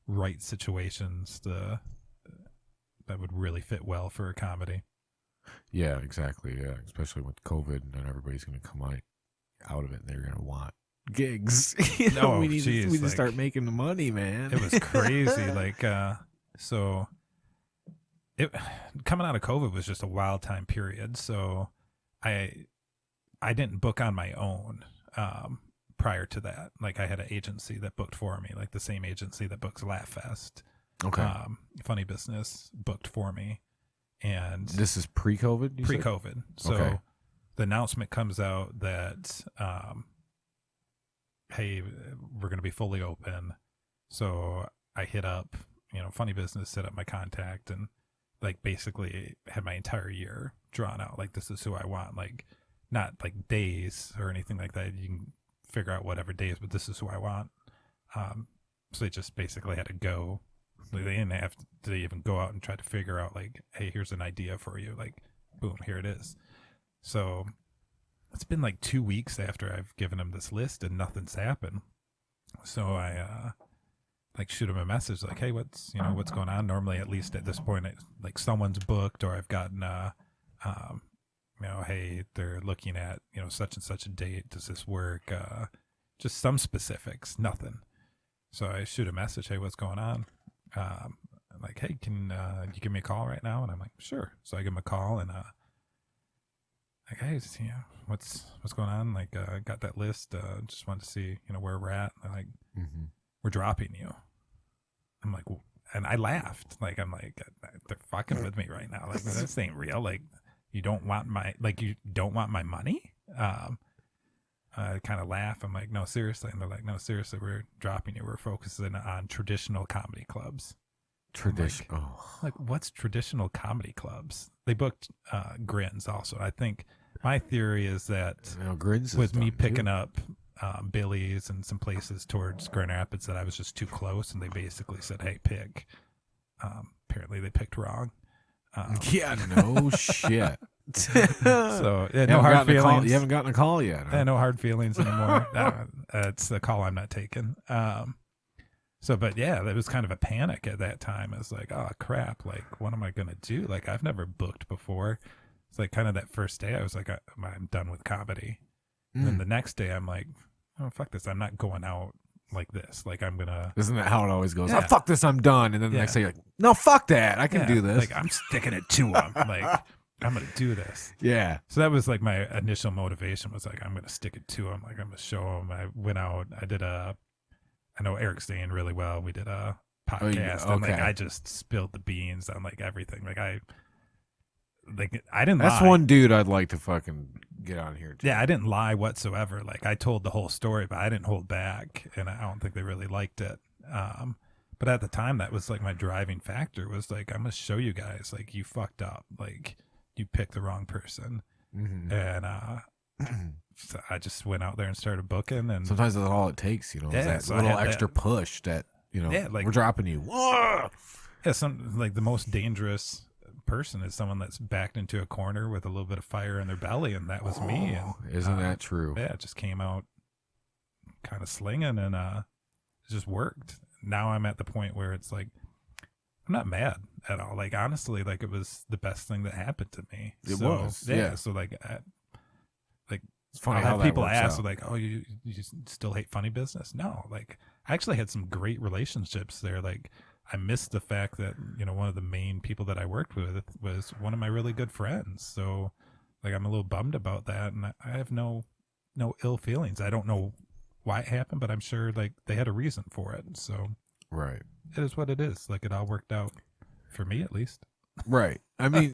right situations that would really fit well for a comedy. Yeah, exactly. Yeah, especially with COVID, and then everybody's going to come out of it, and they're going to want gigs. Oh, we need geez, to start making the money, man. It was crazy. So it coming out of COVID was just a wild time period. So I didn't book on my own prior to that. Like I had an agency that booked for me, like the same agency that books Laugh Fest. Okay. Funny Business booked for me. And this is pre-COVID? Pre-COVID. So okay. The announcement comes out that, hey, we're going to be fully open. So I hit up, Funny Business, set up my contact, and like basically had my entire year drawn out. Like, this is who I want. Like, not like days or anything like that. You can figure out whatever days, but this is who I want. So they just basically had to go. They didn't have to even go out and try to figure out like, hey, here's an idea for you. Like, boom, here it is. So it's been like 2 weeks after I've given them this list and nothing's happened. So I like shoot them a message like, hey, what's going on? Normally, at least at this point, like someone's booked, or I've gotten hey, they're looking at such and such a date. Does this work? Just some specifics. Nothing. So I shoot a message. Hey, what's going on? I'm like, hey, can you give me a call right now? And I'm like, sure. So I give him a call and like, hey, what's going on? Like, got that list. Just wanted to see where we're at. And they're like, we're dropping you. I'm like, and I laughed. Like, I'm like, they're fucking with me right now. Like, this ain't real. Like, you don't want my money? I kind of laugh. I'm like, no, seriously. And they're like, no, seriously, we're dropping you. We're focusing on traditional comedy clubs. Like, what's traditional comedy clubs? They booked Grins also. I think my theory is that Grins with me picking up Billy's and some places towards Grand Rapids that I was just too close, and they basically said, hey, pick. Apparently they picked wrong. Yeah, no shit. So no hard feelings. You haven't gotten a call yet. Huh? Yeah, no hard feelings anymore. It's a call I'm not taking. But yeah, it was kind of a panic at that time. It's like, oh crap, like what am I gonna do? Like I've never booked before. It's like kind of that first day I was like, I'm done with comedy. And then the next day I'm like, oh fuck this, I'm not going out like this. Like I'm gonna. Isn't that how it always goes? Yeah. Oh fuck this, I'm done. And then the next day you're like, no, fuck that, I can do this. Like I'm sticking it to them. Like I'm gonna do this. Yeah. So that was like my initial motivation was like I'm gonna stick it to them. Like I'm gonna show them. I went out. I know Eric Stain really well. We did a podcast, and like I just spilled the beans on like everything. Like I didn't. That's lie. one dude I'd like to fucking get on here too. Yeah, I didn't lie whatsoever. Like I told the whole story, but I didn't hold back, and I don't think they really liked it. But at the time, that was like my driving factor. Was like I'm gonna show you guys, like you fucked up, like you picked the wrong person, and so I just went out there and started booking. And sometimes that's all it takes, is that little extra push that like we're dropping you. Whoa! Yeah, like the most dangerous person is someone that's backed into a corner with a little bit of fire in their belly, and that was me. And, isn't that true? Yeah, it just came out kind of slinging, and it just worked. Now I'm at the point where it's like I'm not mad at all. Like honestly, like it was the best thing that happened to me. It was. Yeah. So like it's funny I'll how have that people works ask out. like, oh, you still hate Funny Business? No, like I actually had some great relationships there. Like I missed the fact that one of the main people that I worked with was one of my really good friends. So like I'm a little bummed about that, and I have no ill feelings. I don't know why it happened, but I'm sure like they had a reason for it. So right, it is what it is. Like it all worked out for me at least. Right. I mean,